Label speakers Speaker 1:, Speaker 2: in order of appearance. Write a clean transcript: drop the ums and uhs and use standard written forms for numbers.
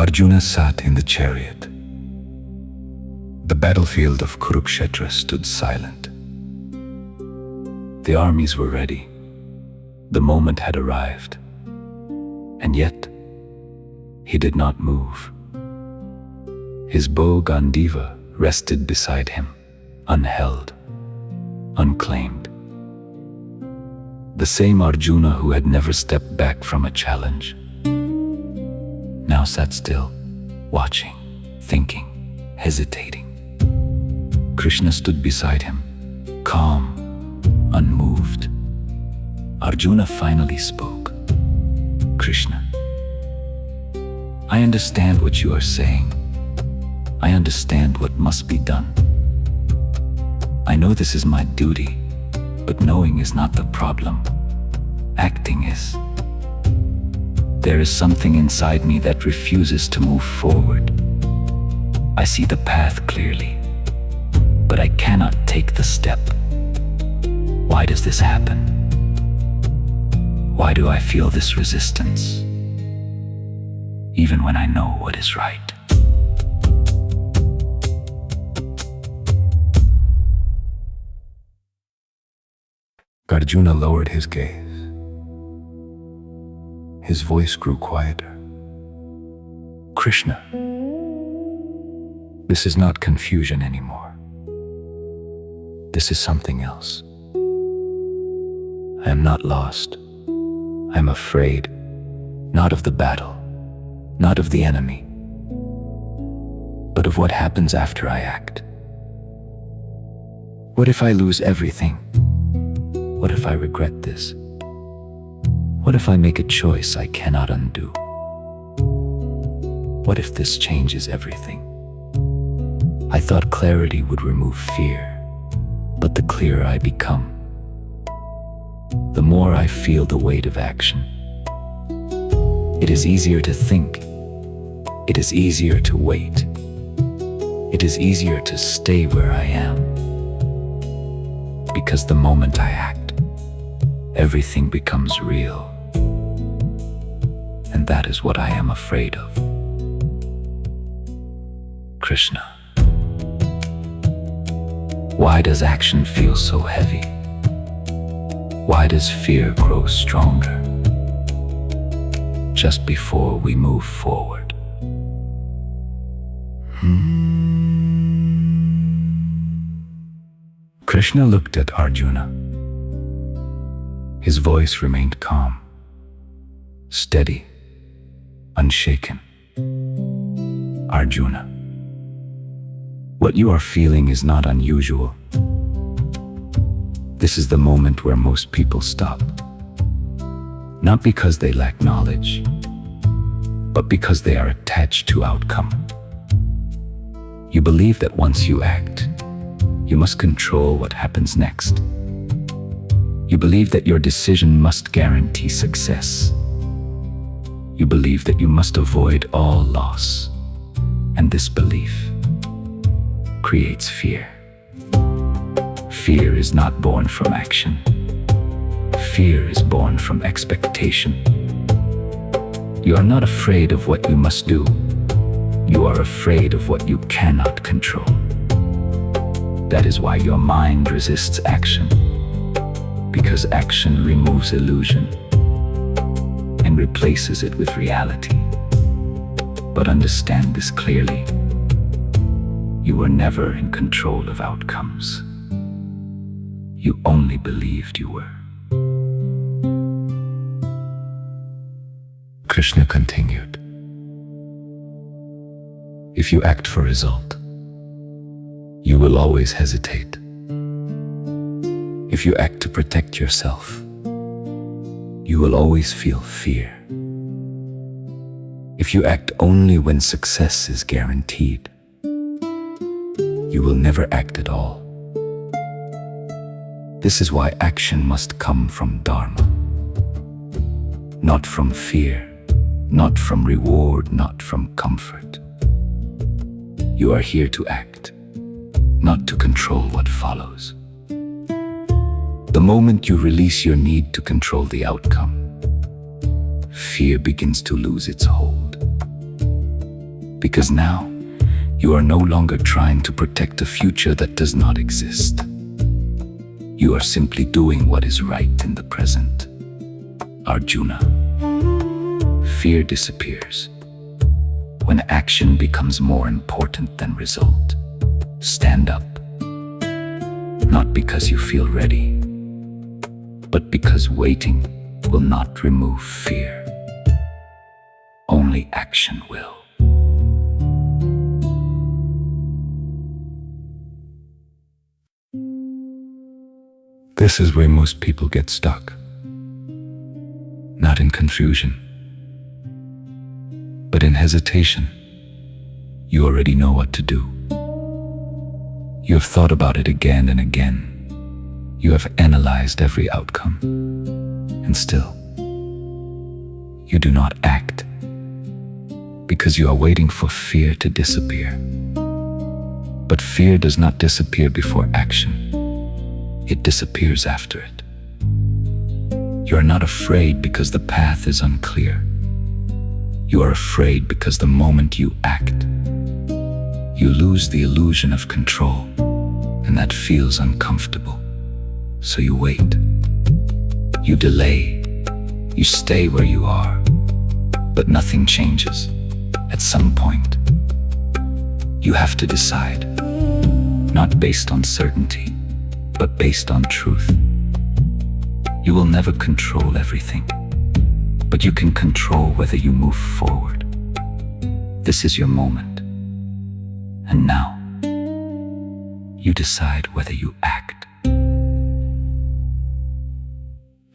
Speaker 1: Arjuna sat in the chariot. The battlefield of Kurukshetra stood silent. The armies were ready. The moment had arrived. And yet, he did not move. His bow Gandiva rested beside him, unheld, unclaimed. The same Arjuna who had never stepped back from a challenge now sat still, watching, thinking, hesitating. Krishna stood beside him, calm, unmoved. Arjuna finally spoke. Krishna, I understand what you are saying. I understand what must be done. I know this is my duty, but knowing is not the problem. Acting is. There is something inside me that refuses to move forward. I see the path clearly, but I cannot take the step. Why does this happen? Why do I feel this resistance, even when I know what is right? Arjuna lowered his gaze. His voice grew quieter. Krishna, this is not confusion anymore. This is something else. I am not lost. I am afraid, not of the battle, not of the enemy, but of what happens after I act. What if I lose everything? What if I regret this? What if I make a choice I cannot undo? What if this changes everything? I thought clarity would remove fear, but the clearer I become, the more I feel the weight of action. It is easier to think. It is easier to wait. It is easier to stay where I am. Because the moment I act, everything becomes real. And that is what I am afraid of. Krishna, why does action feel so heavy? Why does fear grow stronger just before we move forward? Krishna looked at Arjuna. His voice remained calm, steady, unshaken. Arjuna, what you are feeling is not unusual. This is the moment where most people stop. Not because they lack knowledge, but because they are attached to outcome. You believe that once you act, you must control what happens next. You believe that your decision must guarantee success. You believe that you must avoid all loss. And this belief creates fear. Fear is not born from action. Fear is born from expectation. You are not afraid of what you must do. You are afraid of what you cannot control. That is why your mind resists action. Because action removes illusion and replaces it with reality. But understand this clearly. You were never in control of outcomes. You only believed you were. Krishna continued. If you act for result, you will always hesitate. If you act to protect yourself, you will always feel fear. If you act only when success is guaranteed, you will never act at all. This is why action must come from Dharma. Not from fear, not from reward, not from comfort. You are here to act, not to control what follows. The moment you release your need to control the outcome, fear begins to lose its hold. Because now, you are no longer trying to protect a future that does not exist. You are simply doing what is right in the present. Arjuna. Fear disappears when action becomes more important than result. Stand up. Not because you feel ready, but because waiting will not remove fear. Only action will. This is where most people get stuck. Not in confusion, but in hesitation. You already know what to do. You have thought about it again and again. You have analyzed every outcome. And still, you do not act because you are waiting for fear to disappear. But fear does not disappear before action. It disappears after it. You are not afraid because the path is unclear. You are afraid because the moment you act, you lose the illusion of control, and that feels uncomfortable. So you wait. You delay. You stay where you are. But nothing changes. At some point, you have to decide, not based on certainty, but based on truth. You will never control everything, but you can control whether you move forward. This is your moment. And now, you decide whether you act.